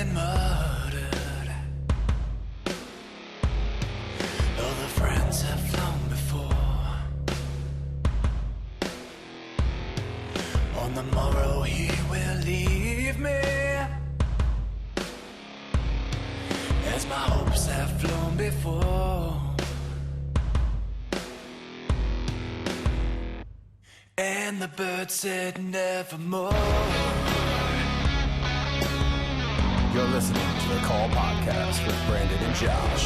been murdered. All the friends have flown before. On the morrow he will leave me, as my hopes have flown before. And the bird said nevermore. You're listening to the Call Podcast with Brandon and Josh.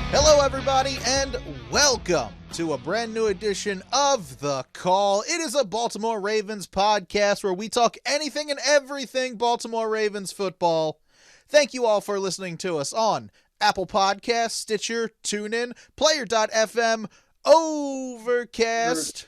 Hello, everybody, and welcome to a brand new edition of The Call. It is a Baltimore Ravens podcast where we talk anything and everything Baltimore Ravens football. Thank you all for listening to us on Apple Podcasts, Stitcher, TuneIn, Player.fm, Overcast,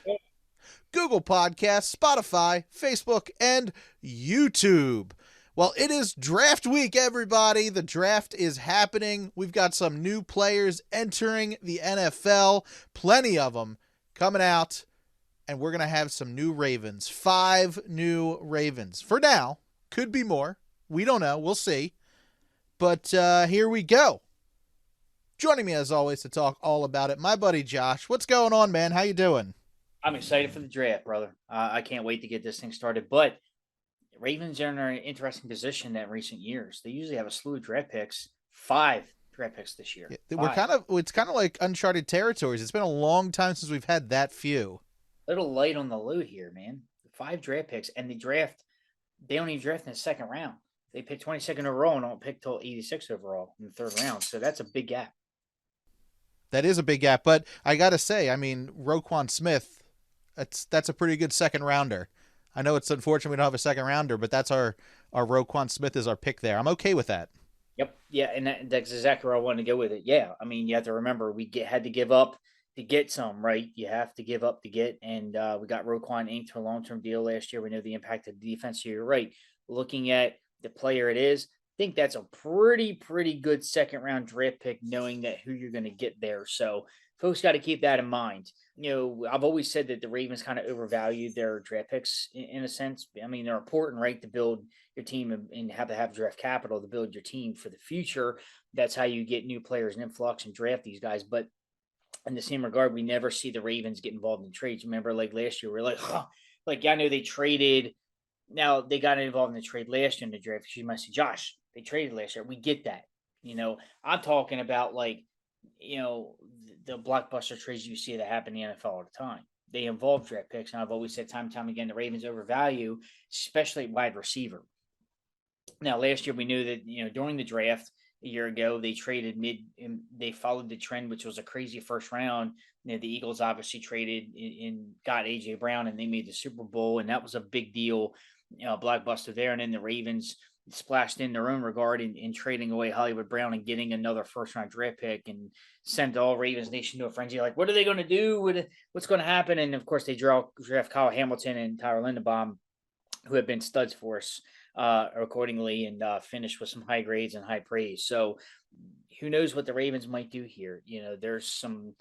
Google Podcasts, Spotify, Facebook, and YouTube. Well, it is draft week, everybody. The draft is happening. We've got some new players entering the NFL, plenty of them coming out, and we're going to have some new Ravens, 5 new Ravens. For now, could be more. We don't know. We'll see. But here we go. Joining me, as always, to talk all about it, my buddy Josh. What's going on, man? How you doing? I'm excited for the draft, brother. I can't wait to get this thing started. But the Ravens are in an interesting position in recent years. They usually have a slew of draft picks, 5 draft picks this year. Yeah, it's kind of like uncharted territories. It's been a long time since we've had that few. A little light on the load here, man. 5 draft picks, and they don't even draft in the second round. They pick 22nd overall and don't pick till 86th overall in the third round. So that's a big gap. That is a big gap, but I got to say, I mean, Roquan Smith, that's a pretty good second rounder. I know it's unfortunate we don't have a second rounder, but that's our Roquan Smith is our pick there. I'm okay with that. Yep. Yeah, and that's exactly where I wanted to go with it. Yeah, I mean, you have to remember had to give up to get some, right? You have to give up to get, and we got Roquan inked to a long-term deal last year. We know the impact of the defense. So you're right. Looking at the player it is, I think that's a pretty good second-round draft pick, knowing that who you're going to get there. So folks got to keep that in mind. You know, I've always said that the Ravens kind of overvalued their draft picks in a sense. I mean, they're important, right, to build your team and have to have draft capital to build your team for the future. That's how you get new players and influx and draft these guys. But in the same regard, we never see the Ravens get involved in trades. Remember, like last year, we were like, I know they traded. Now, they got involved in the trade last year in the draft. You might say, Josh, they traded last year. We get that. You know, I'm talking about the blockbuster trades you see that happen in the NFL all the time. They involve draft picks, and I've always said time and time again, the Ravens overvalue, especially wide receiver. Now, last year we knew that, during the draft a year ago, they traded and they followed the trend, which was a crazy first round. The Eagles obviously traded and got A.J. Brown, and they made the Super Bowl, and that was a big deal, blockbuster there. And then the Ravens splashed in their own regard in trading away Hollywood Brown and getting another first-round draft pick and sent all Ravens Nation to a frenzy. Like, what are they going to do? What's going to happen? And, of course, they draft Kyle Hamilton and Tyler Linderbaum, who have been studs for us accordingly, and finished with some high grades and high praise. So who knows what the Ravens might do here. There's some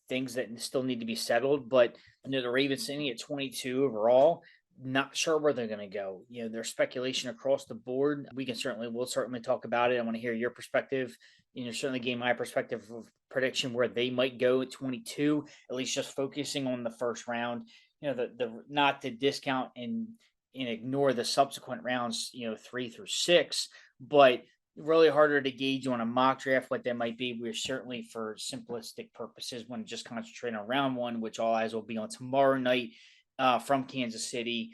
things that still need to be settled, but the Ravens sitting at 22 overall, not sure where they're going to go. There's speculation across the board. We'll certainly talk about it. I want to hear your perspective. Certainly gave my perspective of prediction where they might go at 22, at least just focusing on the first round. The not to discount and ignore the subsequent rounds, 3 through 6, but really harder to gauge on a mock draft what that might be. We're certainly, for simplistic purposes, want to just concentrate on round 1, which all eyes will be on tomorrow night. From Kansas City,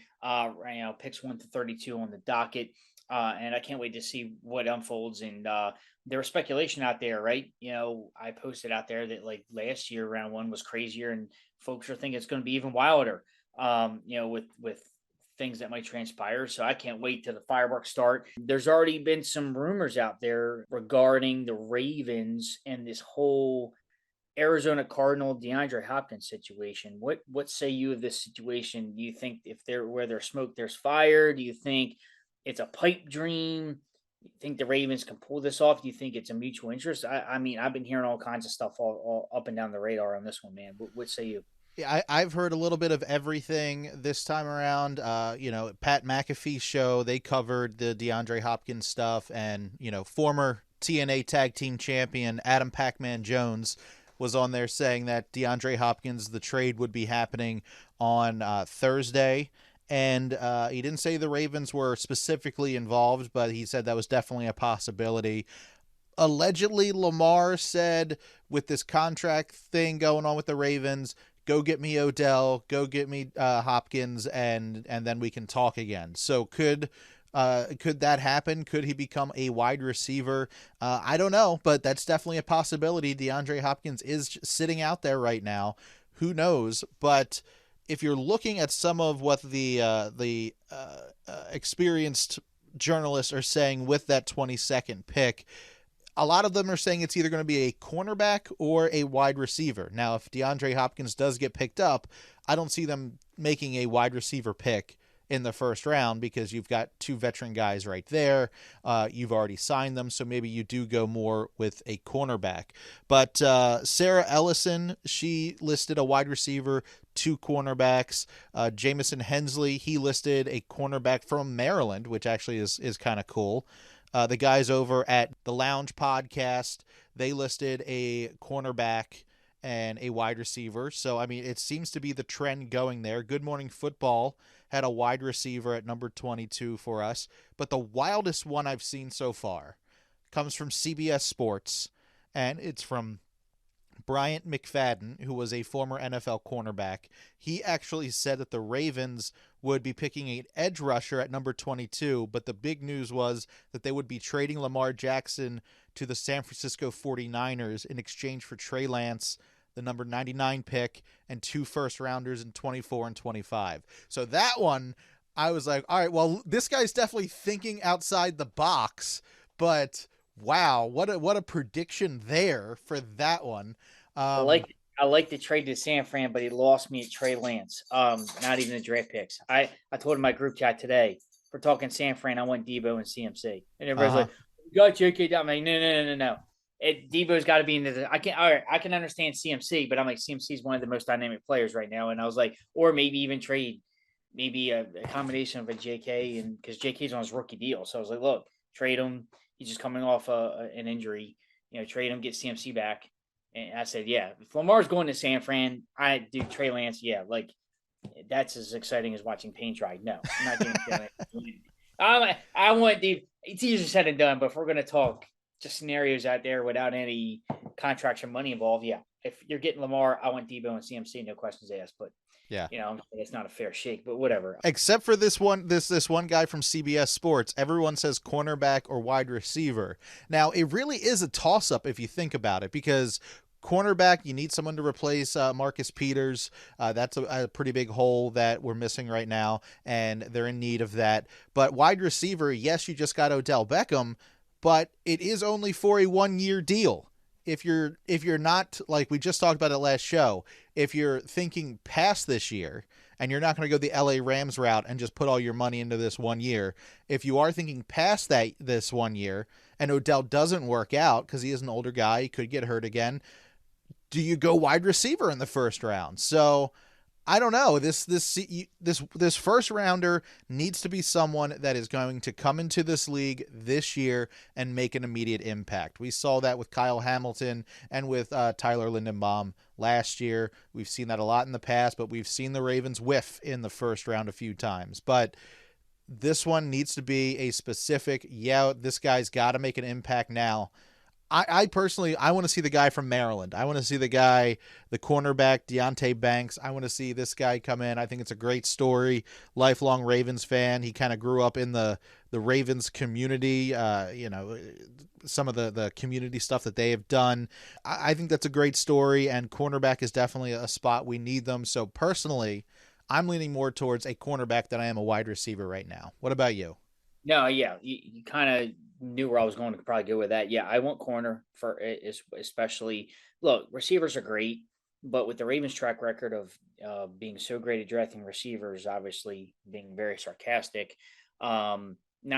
picks 1 to 32 on the docket. And I can't wait to see what unfolds. And there was speculation out there, right? I posted out there that like last year, round 1 was crazier, and folks are thinking it's going to be even wilder, with things that might transpire. So I can't wait till the fireworks start. There's already been some rumors out there regarding the Ravens and this whole Arizona Cardinal DeAndre Hopkins situation. What say you of this situation? Do you think where there's smoke, there's fire? Do you think it's a pipe dream? Do you think the Ravens can pull this off? Do you think it's a mutual interest? I mean, I've been hearing all kinds of stuff all up and down the radar on this one, man. What say you? Yeah, I've heard a little bit of everything this time around. Pat McAfee's show, they covered the DeAndre Hopkins stuff, and, former TNA Tag Team Champion Adam Pac-Man Jones was on there saying that DeAndre Hopkins, the trade would be happening on Thursday. And he didn't say the Ravens were specifically involved, but he said that was definitely a possibility. Allegedly, Lamar said, with this contract thing going on with the Ravens, go get me Odell, go get me Hopkins, and then we can talk again. So could that happen? Could he become a wide receiver? I don't know, but that's definitely a possibility. DeAndre Hopkins is sitting out there right now. Who knows? But if you're looking at some of what the experienced journalists are saying with that 22nd pick, a lot of them are saying it's either going to be a cornerback or a wide receiver. Now, if DeAndre Hopkins does get picked up, I don't see them making a wide receiver pick in the first round because you've got two veteran guys right there. You've already signed them, so maybe you do go more with a cornerback. But Sarah Ellison, she listed a wide receiver, two cornerbacks. Jamison Hensley, he listed a cornerback from Maryland, which actually is kind of cool. The guys over at the Lounge Podcast, they listed a cornerback and a wide receiver. So, I mean, it seems to be the trend going there. Good Morning Football had a wide receiver at number 22 for us. But the wildest one I've seen so far comes from CBS Sports, and it's from Bryant McFadden, who was a former NFL cornerback. He actually said that the Ravens would be picking an edge rusher at number 22, but the big news was that they would be trading Lamar Jackson to the San Francisco 49ers in exchange for Trey Lance, the number 99 pick, and 2 first-rounders in 24 and 25. So that one, I was like, all right, well, this guy's definitely thinking outside the box, but wow, what a prediction there for that one. I like the trade to San Fran, but he lost me at Trey Lance. Not even the draft picks. I told him my group chat today, for talking San Fran, I want Debo and CMC. And everybody's like, you got JK down. I'm like, no. Debo's got to be in the. I can understand CMC, but I'm like, CMC is one of the most dynamic players right now. And I was like, or maybe even trade maybe a combination of a JK, and because JK's on his rookie deal. So I was like, look, trade him. He's just coming off an injury. Trade him, get CMC back. And I said, yeah, if Lamar's going to San Fran, I do Trey Lance. Yeah, like that's as exciting as watching paint dry. No, I'm not getting Trey Lance. I want it's easier said than done, but if we're going to talk just scenarios out there without any contracts or money involved, yeah. If you're getting Lamar, I want Debo and CMC, no questions asked. But yeah, it's not a fair shake, but whatever. Except for this one guy from CBS Sports, everyone says cornerback or wide receiver. Now, it really is a toss-up if you think about it, because cornerback, you need someone to replace Marcus Peters. That's a pretty big hole that we're missing right now, and they're in need of that. But wide receiver, yes, you just got Odell Beckham, but it is only for a 1-year deal. If you're not, like we just talked about it last show, if you're thinking past this year and you're not going to go the LA Rams route and just put all your money into this 1 year, if you are thinking past this 1 year and Odell doesn't work out because he is an older guy, he could get hurt again, do you go wide receiver in the first round? So I don't know. This first rounder needs to be someone that is going to come into this league this year and make an immediate impact. We saw that with Kyle Hamilton and with Tyler Lindenbaum last year. We've seen that a lot in the past, but we've seen the Ravens whiff in the first round a few times. But this one needs to be a specific, this guy's got to make an impact now. I personally, I want to see the guy from Maryland. I want to see the cornerback, Deonte Banks. I want to see this guy come in. I think it's a great story. Lifelong Ravens fan. He kind of grew up in the Ravens community, some of the community stuff that they have done. I think that's a great story, and cornerback is definitely a spot we need them. So personally, I'm leaning more towards a cornerback than I am a wide receiver right now. What about you? No, yeah, you kind of knew where I was going to probably go with that. Yeah, I want corner for especially. Look, receivers are great, but with the Ravens' track record of being so great at drafting receivers, obviously being very sarcastic, not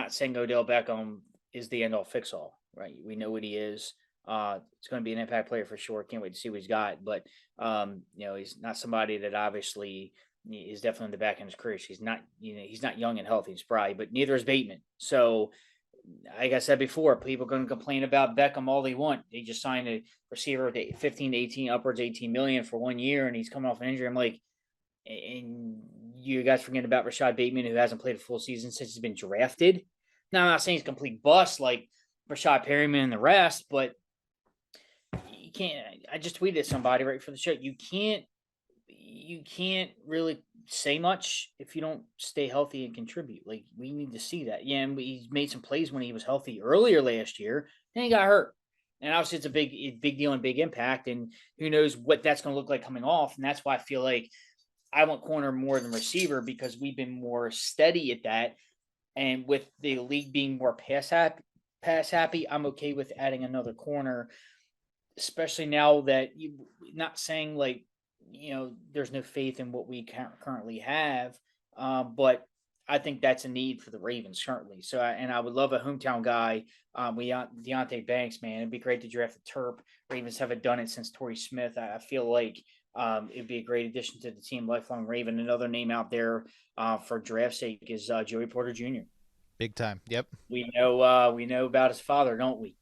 saying Odell Beckham is the end-all fix-all, right? We know what he is. It's going to be an impact player for sure. Can't wait to see what he's got. But he's not somebody that obviously is definitely in the back end of his career. He's not, he's not young and healthy and spry, but neither is Bateman. So, like I said before, people are going to complain about Beckham all they want. They just signed a receiver with 15 to 18, upwards 18 million for 1 year, and he's coming off an injury. I'm like, and you guys forgetting about Rashad Bateman, who hasn't played a full season since he's been drafted. Now, I'm not saying he's a complete bust like Rashad Perryman and the rest, but you can't. I just tweeted somebody right for the show. You can't really say much if you don't stay healthy and contribute. Like, we need to see that. Yeah, and he's made some plays when he was healthy earlier last year. Then he got hurt. And obviously it's a big deal and big impact. And who knows what that's going to look like coming off. And that's why I feel like I want corner more than receiver, because we've been more steady at that. And with the league being more pass happy, I'm okay with adding another corner, especially now that not saying like, there's no faith in what we currently have. But I think that's a need for the Ravens currently. So, I would love a hometown guy. Deonte Banks, man, it'd be great to draft a Terp. Ravens haven't done it since Torrey Smith. I feel like it'd be a great addition to the team. Lifelong Raven. Another name out there for draft sake is Joey Porter Jr. Big time. Yep. We know about his father, don't we?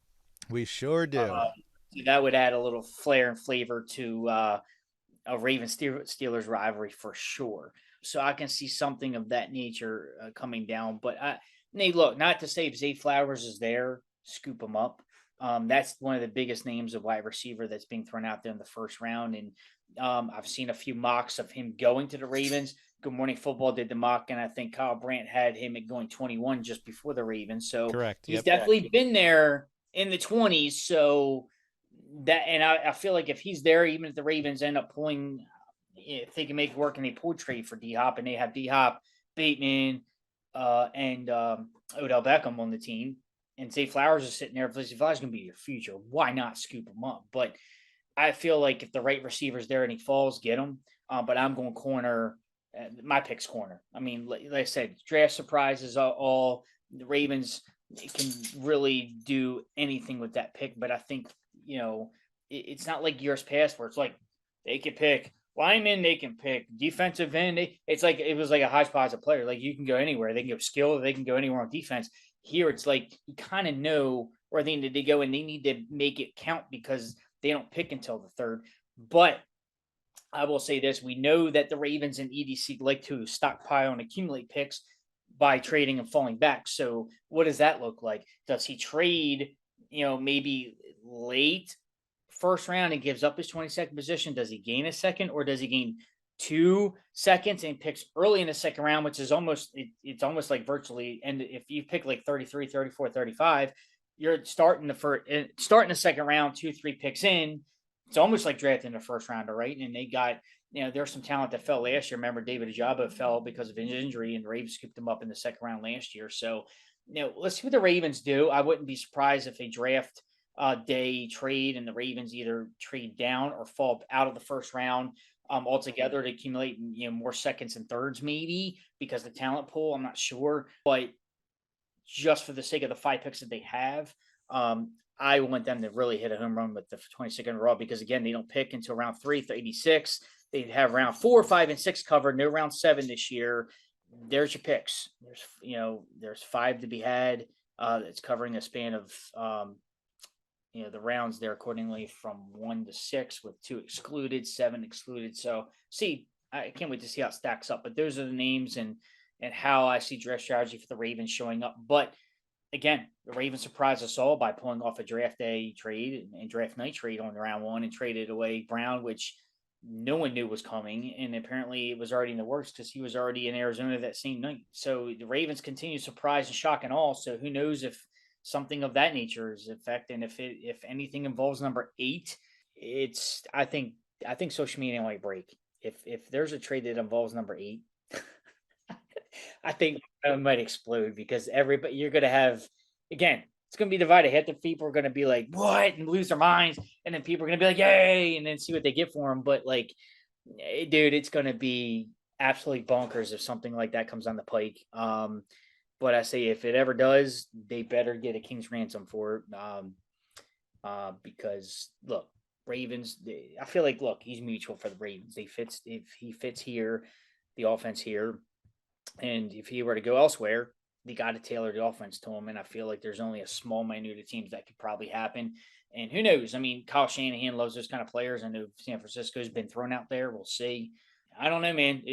We sure do. So that would add a little flair and flavor to a Ravens Steelers rivalry for sure. So I can see something of that nature coming down. But Nate, look, not to say if Zay Flowers is there, scoop him up. That's one of the biggest names of wide receiver that's being thrown out there in the first round. And I've seen a few mocks of him going to the Ravens. Good Morning Football did the mock, and I think Kyle Brandt had him at going 21 just before the Ravens. So correct. He's definitely been there in the 20s. So that, and I feel like if he's there, even if the Ravens end up pulling, if they can make it work and they pull trade for D-Hop, and they have D-Hop, Bateman, and Odell Beckham on the team, and Zay Flowers is sitting there, if Zay Flowers is going to be your future, why not scoop him up? But I feel like if the right receiver's there and he falls, get him. But I'm going corner. My pick's corner. I mean, like I said, draft surprises all. The Ravens can really do anything with that pick, but I think, it's not like years past where it's like they can pick linemen, they can pick defensive end. It's like it was like a hodgepodge of players. Like, you can go anywhere. They can go skill, they can go anywhere on defense. Here, it's like you kind of know where they need to go, and they need to make it count because they don't pick until the third. But I will say this: we know that the Ravens and EDC like to stockpile and accumulate picks by trading and falling back. So what does that look like? Does he trade, maybe late first round and gives up his 22nd position? Does he gain a second, or does he gain 2 seconds and picks early in the second round, which is it's almost like virtually, and if you pick like 33, 34, 35, you're starting the second round, 2-3 picks in. It's almost like drafting the first rounder, right? And they got, there's some talent that fell last year. Remember, David Ajabo fell because of an injury, and the Ravens scooped him up in the second round last year. So, let's see what the Ravens do. I wouldn't be surprised if they draft day trade and the Ravens either trade down or fall out of the first round altogether to accumulate, more seconds and thirds, maybe because the talent pool, I'm not sure, but just for the sake of the 5 picks that they have, I want them to really hit a home run with the 22nd overall, because again, they don't pick until round 3, 86. They have round 4, 5, and 6 covered. No round 7 this year. There's your picks. There's 5 to be had. It's covering a span of, the rounds there accordingly from 1 to 6 with 2 excluded, 7 excluded. So I can't wait to see how it stacks up, but those are the names and how I see draft strategy for the Ravens showing up. But again, the Ravens surprised us all by pulling off a draft day trade and draft night trade on round 1 and traded away Brown, which no one knew was coming. And apparently it was already in the works because he was already in Arizona that same night. So the Ravens continue to surprise and shock and all. So who knows if something of that nature is effect. And if anything involves number 8, I think social media might break. If there's a trade that involves number 8, I think it might explode, because everybody, you're going to have, again, it's going to be divided. Half the people are going to be like, what? And lose their minds. And then people are going to be like, yay. And then see what they get for them. But like, dude, it's going to be absolutely bonkers if something like that comes on the pike. But I say, if it ever does, they better get a king's ransom for it. because look, Ravens. I feel like look, he's mutual for the Ravens. If he fits here, the offense here, and if he were to go elsewhere, they got to tailor the offense to him. And I feel like there's only a small minute of teams that could probably happen. And who knows? I mean, Kyle Shanahan loves those kind of players. I know San Francisco's been thrown out there. We'll see. I don't know, man.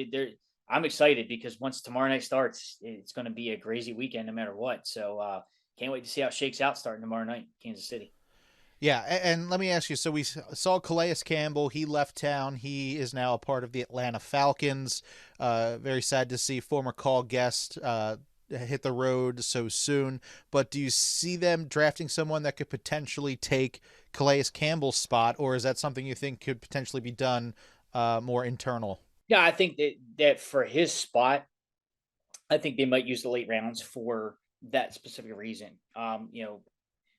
I'm excited because once tomorrow night starts, it's going to be a crazy weekend no matter what. So can't wait to see how it shakes out starting tomorrow night, Kansas City. Yeah, and let me ask you. So we saw Calais Campbell. He left town. He is now a part of the Atlanta Falcons. Very sad to see former call guest hit the road so soon. But do you see them drafting someone that could potentially take Calais Campbell's spot, or is that something you think could potentially be done more internal? Yeah, I think that for his spot, I think they might use the late rounds for that specific reason.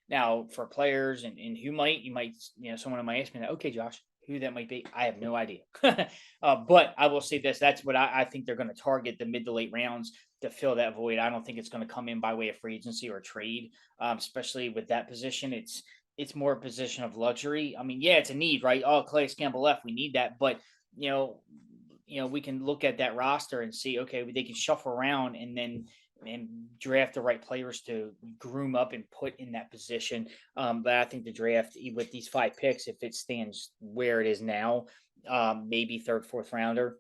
Now for players and who might you might someone might ask me that, okay, Josh, who that might be, I have no idea. But I will say this: that's what I think they're going to target the mid to late rounds to fill that void. I don't think it's going to come in by way of free agency or trade, especially with that position. It's more a position of luxury. I mean, yeah, it's a need, right? Oh, Calais Campbell left, we need that, but you know, we can look at that roster and see, okay, they can shuffle around and draft the right players to groom up and put in that position. But I think the draft with these 5 picks, if it stands where it is now, maybe third, fourth rounder,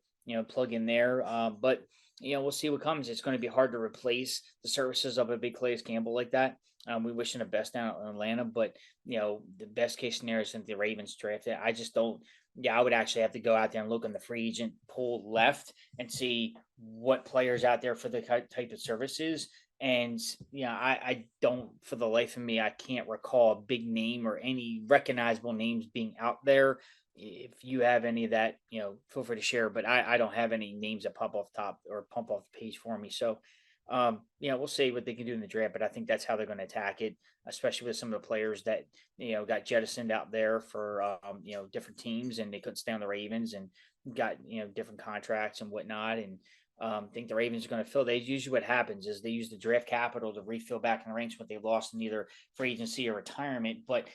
plug in there. But we'll see what comes. It's going to be hard to replace the services of a big Calais Campbell like that. We wish him the best down in Atlanta, but the best case scenario is the Ravens draft it. I just don't. Yeah, I would actually have to go out there and look in the free agent pool left and see what players out there for the type of services. And I don't, for the life of me, I can't recall a big name or any recognizable names being out there. If you have any of that, feel free to share. But I don't have any names that pop off top or pump off the page for me. So we'll see what they can do in the draft, but I think that's how they're going to attack it, especially with some of the players that, got jettisoned out there for, different teams and they couldn't stay on the Ravens and got, different contracts and whatnot. And I think the Ravens are going to fill. They usually what happens is they use the draft capital to refill back in the ranks what they lost in either free agency or retirement. But,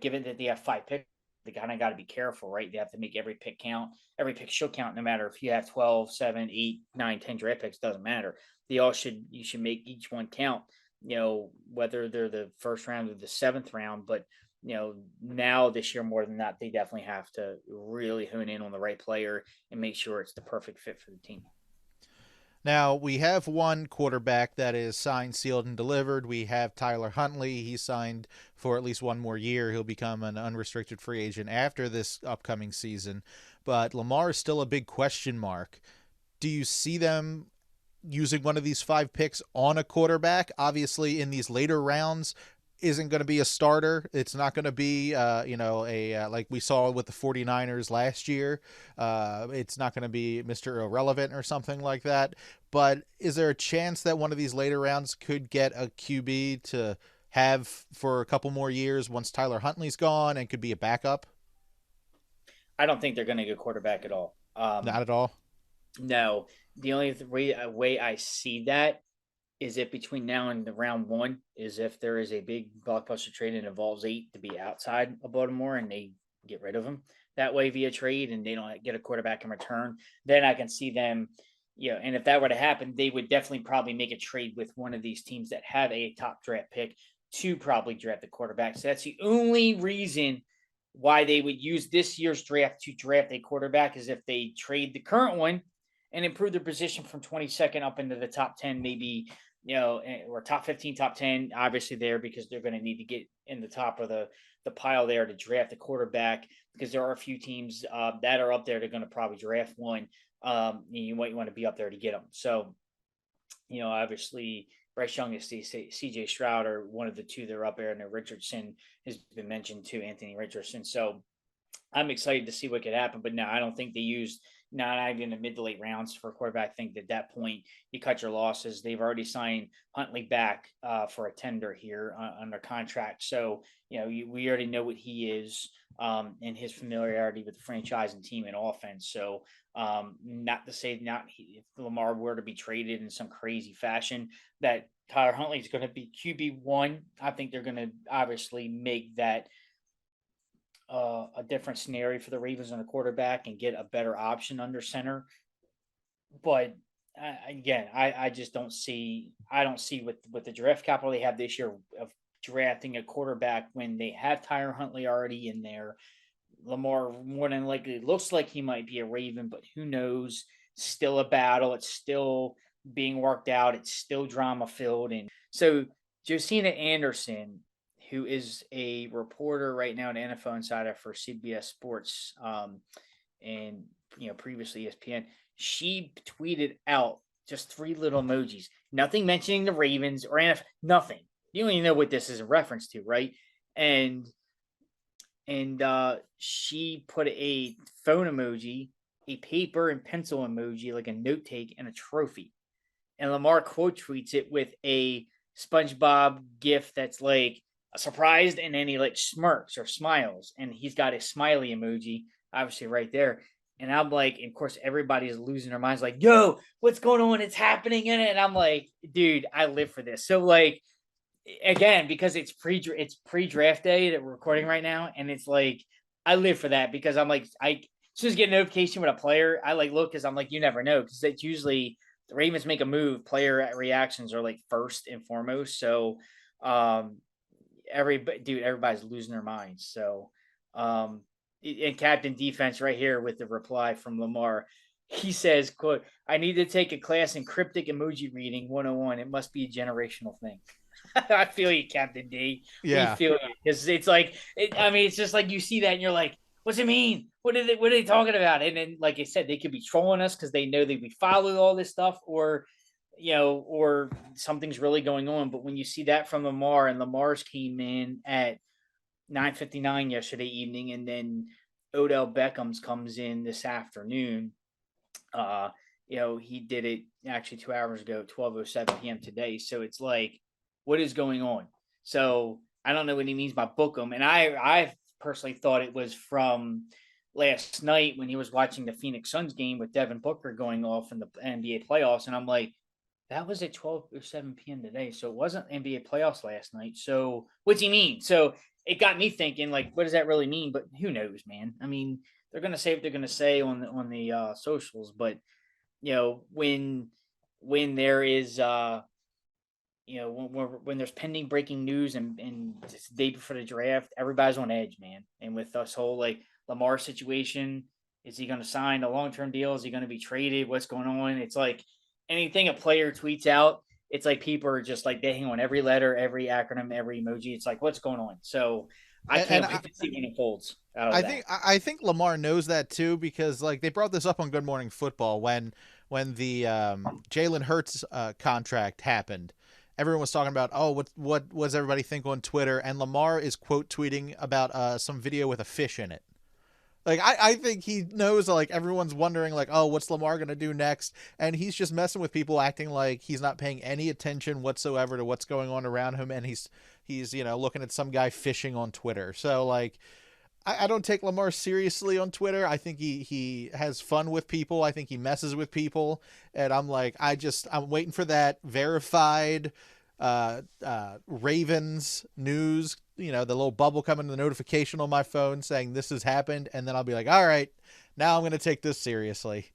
given that they have 5 picks, they kind of got to be careful, right? They have to make every pick count. Every pick should count, no matter if you have 12, 7, 8, 9, 10 draft picks, doesn't matter. You should make each one count, whether they're the first round or the 7th round. But, now this year more than that, they definitely have to really hone in on the right player and make sure it's the perfect fit for the team. Now, we have one quarterback that is signed, sealed, and delivered. We have Tyler Huntley. He's signed for at least one more year. He'll become an unrestricted free agent after this upcoming season. But Lamar is still a big question mark. Do you see them using one of these 5 picks on a quarterback? Obviously, in these later rounds, isn't going to be a starter. It's not going to be, like we saw with the 49ers last year. It's not going to be Mr. Irrelevant or something like that. But is there a chance that one of these later rounds could get a QB to have for a couple more years once Tyler Huntley's gone and could be a backup? I don't think they're going to get quarterback at all. Not at all? No. The only way I see that is if between now and the round 1 is if there is a big blockbuster trade and involves 8 to be outside of Baltimore and they get rid of him that way via trade and they don't get a quarterback in return, then I can see them, and if that were to happen, they would definitely probably make a trade with one of these teams that have a top draft pick to probably draft the quarterback. So that's the only reason why they would use this year's draft to draft a quarterback is if they trade the current one and improve their position from 22nd up into the top 10, maybe, or top 15, top 10, obviously there because they're going to need to get in the top of the pile there to draft a quarterback because there are a few teams that are up there. They're going to probably draft one. You might want to be up there to get them. So, obviously Bryce Young is CJ Stroud or one of the two that are up there, and Richardson has been mentioned too, Anthony Richardson. So I'm excited to see what could happen, but no, I don't think they used not even in the mid to late rounds for a quarterback. I think at that point you cut your losses. They've already signed Huntley back for a tender here under contract. So, we already know what he is and his familiarity with the franchise and team and offense. So not to say if Lamar were to be traded in some crazy fashion that Tyler Huntley is going to be QB1. I think they're going to obviously make that a different scenario for the Ravens on a quarterback and get a better option under center. But again, I just don't see. I don't see with the draft capital they have this year of drafting a quarterback when they have Tyler Huntley already in there. Lamar more than likely looks like he might be a Raven, but who knows? Still a battle. It's still being worked out. It's still drama filled. And so Josina Anderson, who is a reporter right now at NFL Insider for CBS Sports, and previously ESPN, she tweeted out just 3 little emojis, nothing mentioning the Ravens or NFL, nothing. You don't even know what this is a reference to, right? And she put a phone emoji, a paper and pencil emoji, like a note take, and a trophy. And Lamar quote tweets it with a SpongeBob gif that's like surprised, and then he like smirks or smiles, and he's got a smiley emoji, obviously right there. And I'm like, of course, everybody's losing their minds, like, yo, what's going on? It's happening in it. And I'm like, dude, I live for this. So like, again, because it's pre-draft day that we're recording right now, and it's like I live for that because I'm like, as soon as I get a notification with a player, I like look because I'm like, you never know, because it's usually the Ravens make a move, player reactions are like first and foremost. So everybody's losing their minds. So and Captain Defense right here with the reply from Lamar. He says, quote, I need to take a class in cryptic emoji reading 101. It must be a generational thing. I feel you, Captain D. Yeah. We feel you. Because it's like, it's just like you see that and you're like, what's it mean? What are they talking about? And then, like I said, they could be trolling us because they know that we follow all this stuff, or something's really going on. But when you see that from Lamar, and Lamar's came in at 9:59 yesterday evening, and then Odell Beckham's comes in this afternoon. He did it actually 2 hours ago, 12:07 p.m. today. So it's like, what is going on? So I don't know what he means by book him. And I personally thought it was from last night when he was watching the Phoenix Suns game with Devin Booker going off in the NBA playoffs. And I'm like, that was at 12:07 p.m. today. So it wasn't NBA playoffs last night. So what's he mean? So it got me thinking, like, what does that really mean? But who knows, man? I mean, they're going to say what they're going to say on the socials. But, when there is, when there's pending breaking news and it's the day before the draft, everybody's on edge, man. And with this whole like Lamar situation, is he going to sign a long-term deal? Is he going to be traded? What's going on? It's like anything a player tweets out, it's like people are just like, they hang on every letter, every acronym, every emoji. It's like, what's going on? So I can't wait to see when it folds. I think Lamar knows that too, because like they brought this up on Good Morning Football when the Jalen Hurts contract happened. Everyone was talking about, what does everybody think on Twitter? And Lamar is quote tweeting about some video with a fish in it. Like, I think he knows, like, everyone's wondering, like, what's Lamar going to do next? And he's just messing with people, acting like he's not paying any attention whatsoever to what's going on around him. And he's looking at some guy fishing on Twitter. So, like, I don't take Lamar seriously on Twitter. I think he has fun with people. I think he messes with people. And I'm like, I'm waiting for that verified Ravens news, the little bubble coming, the notification on my phone saying this has happened. And then I'll be like, all right, now I'm going to take this seriously.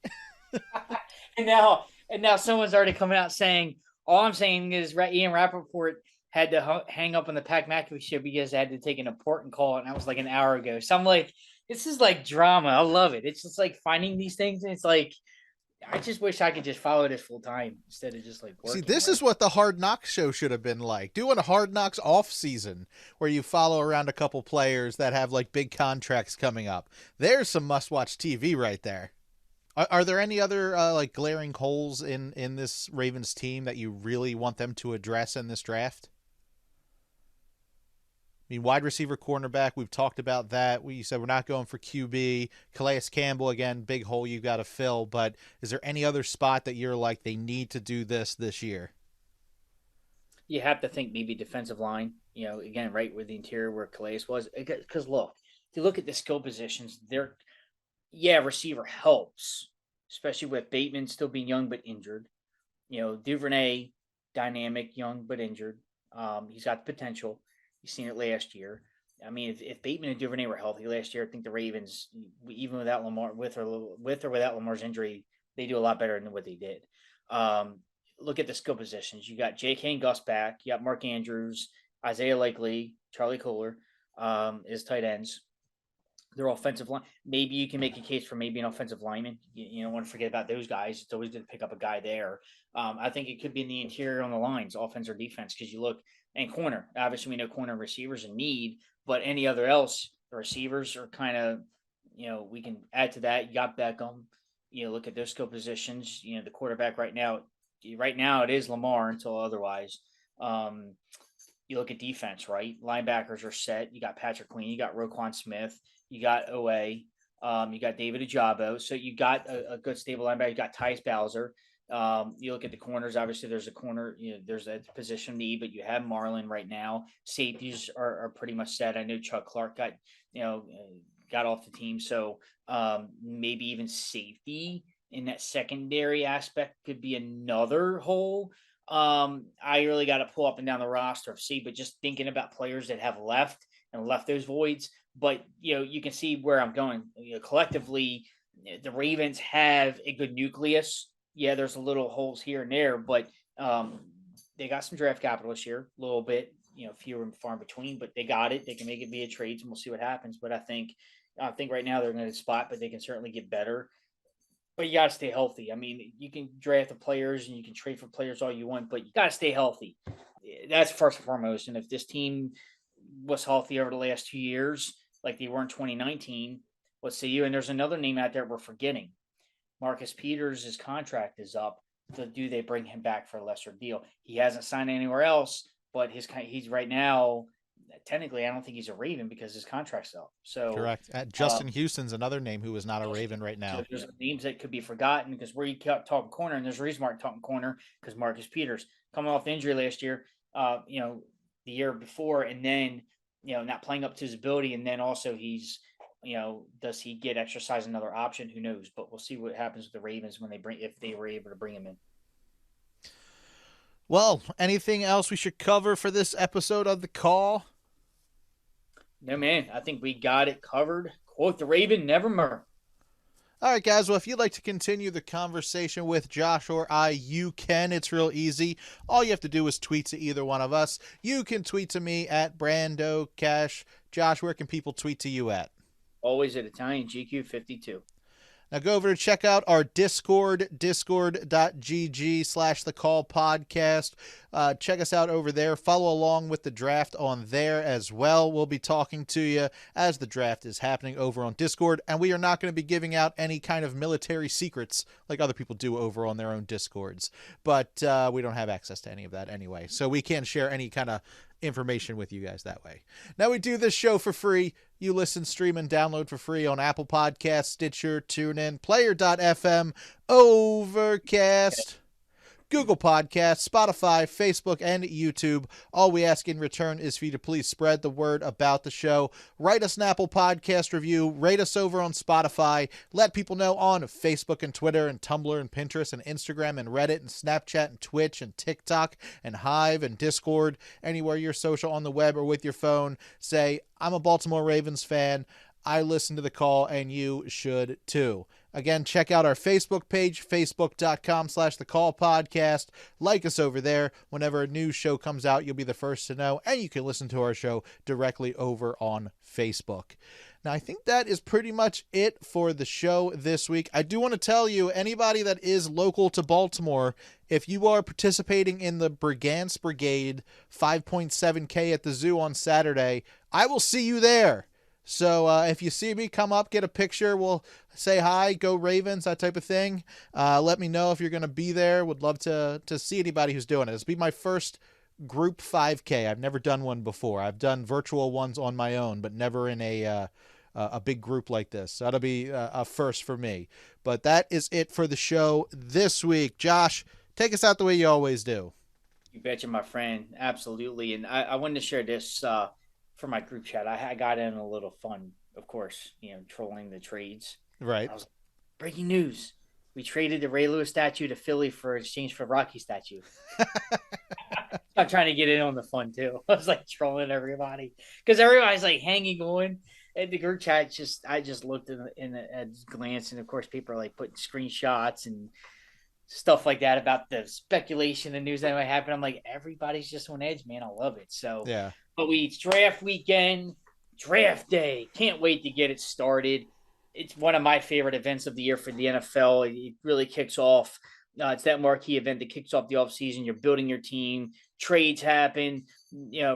and now someone's already coming out saying, all I'm saying is Ian Rappaport had to hang up on the Pat McAfee show because I had to take an important call, and that was like an hour ago. So I'm like, this is like drama. I love it. It's just like finding these things, and it's like, I just wish I could just follow this full time instead of just like working. See, this is what the Hard Knocks show should have been like. Doing a Hard Knocks off season where you follow around a couple players that have like big contracts coming up. There's some must-watch TV right there. Are there any other like glaring holes in this Ravens team that you really want them to address in this draft? I mean, wide receiver, cornerback, we've talked about that. You said we're not going for QB. Calais Campbell, again, big hole you've got to fill. But is there any other spot that you're like, they need to do this year? You have to think maybe defensive line, again, right where the interior where Calais was. Because look, if you look at the skill positions, receiver helps, especially with Bateman still being young but injured. Duvernay, dynamic, young but injured. He's got the potential. You've seen it last year. I mean, if Bateman and Duvernay were healthy last year, I think the Ravens, even without Lamar, with or without Lamar's injury, they do a lot better than what they did. Look at the skill positions. You got J.K. and Gus back. You got Mark Andrews, Isaiah Likely, Charlie Kohler as tight ends. Their offensive line. Maybe you can make a case for maybe an offensive lineman. You don't want to forget about those guys. It's always good to pick up a guy there. I think it could be in the interior on the lines, offense or defense, because you look and corner. Obviously, we know corner and receivers in need, but any other else, the receivers are kind of, we can add to that. You got Beckham. Look at those skill positions. The quarterback right now it is Lamar until otherwise. You look at defense, right? Linebackers are set. You got Patrick Queen. You got Roquan Smith. You got OA. You got David Ajabo. So you got a good stable linebacker. You got Tyus Bowser. You look at the corners. Obviously, there's a corner. There's a position need, but you have Marlon right now. Safeties are pretty much set. I know Chuck Clark got off the team, so maybe even safety in that secondary aspect could be another hole. I really got to pull up and down the roster of see, but just thinking about players that have left those voids. But you can see where I'm going. Collectively, the Ravens have a good nucleus. Yeah, there's a little holes here and there, but they got some draft capital this year, a little bit, fewer and far in between, but they got it. They can make it via trades, and we'll see what happens. But I think right now they're in a spot, but they can certainly get better. But you got to stay healthy. I mean, you can draft the players and you can trade for players all you want, but you got to stay healthy. That's first and foremost. And if this team was healthy over the last 2 years, like they were in 2019, let's see you. And there's another name out there we're forgetting. Marcus Peters, his contract is up. So do they bring him back for a lesser deal? He hasn't signed anywhere else, but he's right now. Technically, I don't think he's a Raven because his contract's up. So correct. Justin Houston's another name who is not a Raven right now. So there's names that could be forgotten because where you kept talking corner, and there's a reason why I'm talking corner because Marcus Peters coming off the injury last year, the year before, and then not playing up to his ability, and then also he's does he get exercise another option? Who knows? But we'll see what happens with the Ravens if they were able to bring him in. Well, anything else we should cover for this episode of The Call? No, man. I think we got it covered. Quote the Raven, nevermore. All right, guys. Well, if you'd like to continue the conversation with Josh or I, you can. It's real easy. All you have to do is tweet to either one of us. You can tweet to me at Brando Cash. Josh, where can people tweet to you at? Always at Italian GQ 52. Now go over to check out our Discord, discord.gg/The Call Podcast. Check us out over there. Follow along with the draft on there as well. We'll be talking to you as the draft is happening over on Discord, and we are not going to be giving out any kind of military secrets like other people do over on their own Discords. But we don't have access to any of that anyway, so we can't share any kind of information with you guys that way. Now we do this show for free. You listen, stream, and download for free on Apple Podcasts, Stitcher, TuneIn, Player.fm, Overcast, Google Podcasts, Spotify, Facebook, and YouTube. All we ask in return is for you to please spread the word about the show. Write us an Apple Podcast review. Rate us over on Spotify. Let people know on Facebook and Twitter and Tumblr and Pinterest and Instagram and Reddit and Snapchat and Twitch and TikTok and Hive and Discord. Anywhere you're social on the web or with your phone, say, I'm a Baltimore Ravens fan. I listen to The Call, and you should too. Again, check out our Facebook page, facebook.com/The Call Podcast. Like us over there. Whenever a new show comes out, you'll be the first to know, and you can listen to our show directly over on Facebook. Now, I think that is pretty much it for the show this week. I do want to tell you, anybody that is local to Baltimore, if you are participating in the Brigance Brigade 5.7K at the zoo on Saturday, I will see you there. So if you see me, come up, get a picture. We'll say hi, go Ravens, that type of thing. Let me know if you're going to be there. Would love to see anybody who's doing it. This will be my first group 5K. I've never done one before. I've done virtual ones on my own, but never in a big group like this. So that'll be a first for me. But that is it for the show this week. Josh, take us out the way you always do. You betcha, my friend. Absolutely. And I wanted to share this for my group chat. I got in a little fun, of course, trolling the trades. Right. I was like, breaking news. We traded the Ray Lewis statue to Philly for exchange for Rocky statue. I'm trying to get in on the fun too. I was like trolling everybody because everybody's like hanging on. And the group chat I just looked at glance, and of course people are like putting screenshots and stuff like that about the speculation, the news that might happen. I'm like, everybody's just on edge, man. I love it. So Yeah. but it's draft weekend, draft day. Can't wait to get it started. It's one of my favorite events of the year for the NFL. It really kicks off. It's that marquee event that kicks off the offseason. You're building your team. Trades happen.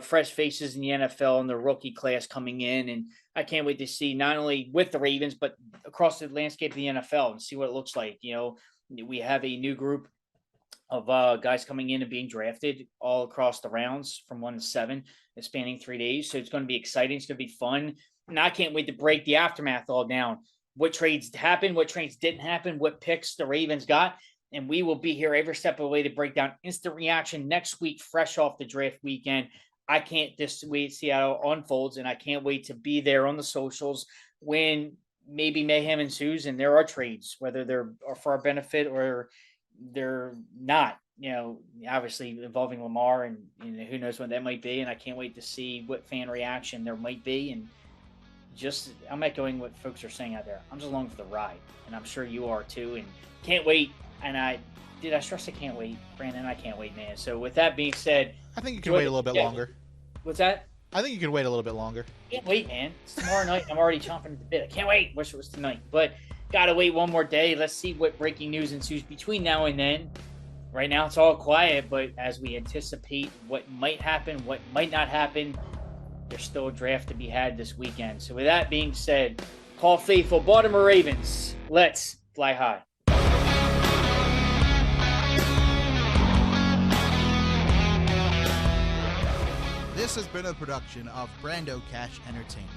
Fresh faces in the NFL and the rookie class coming in. And I can't wait to see not only with the Ravens, but across the landscape of the NFL and see what it looks like. We have a new group of guys coming in and being drafted all across the rounds from 1 to 7, spanning 3 days. So it's going to be exciting. It's going to be fun. And I can't wait to break the aftermath all down. What trades happened, what trades didn't happen, what picks the Ravens got. And we will be here every step of the way to break down instant reaction next week, fresh off the draft weekend. I can't just wait to see how it unfolds, and I can't wait to be there on the socials when maybe mayhem ensues and there are trades, whether they're for our benefit or they're not, obviously involving Lamar and who knows when that might be. And I can't wait to see what fan reaction there might be. And I'm echoing what folks are saying out there. I'm just along for the ride, and I'm sure you are too. And can't wait. And I stress I can't wait, Brandon. I can't wait, man. So with that being said, I think you can wait a little bit longer. What's that? I think you can wait a little bit longer. Can't wait, man. It's tomorrow night. I'm already chomping at the bit. I can't wait. Wish it was tonight, but gotta wait one more day. Let's see what breaking news ensues between now and then. Right now, it's all quiet, but as we anticipate what might happen, what might not happen, there's still a draft to be had this weekend. So with that being said, call faithful Baltimore Ravens. Let's fly high. This has been a production of Brando Cash Entertainment.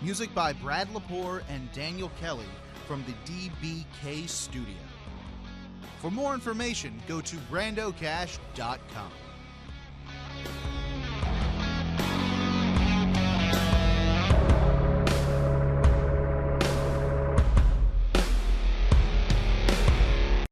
Music by Brad Lepore and Daniel Kelly from the DBK Studio. For more information, go to brandocash.com.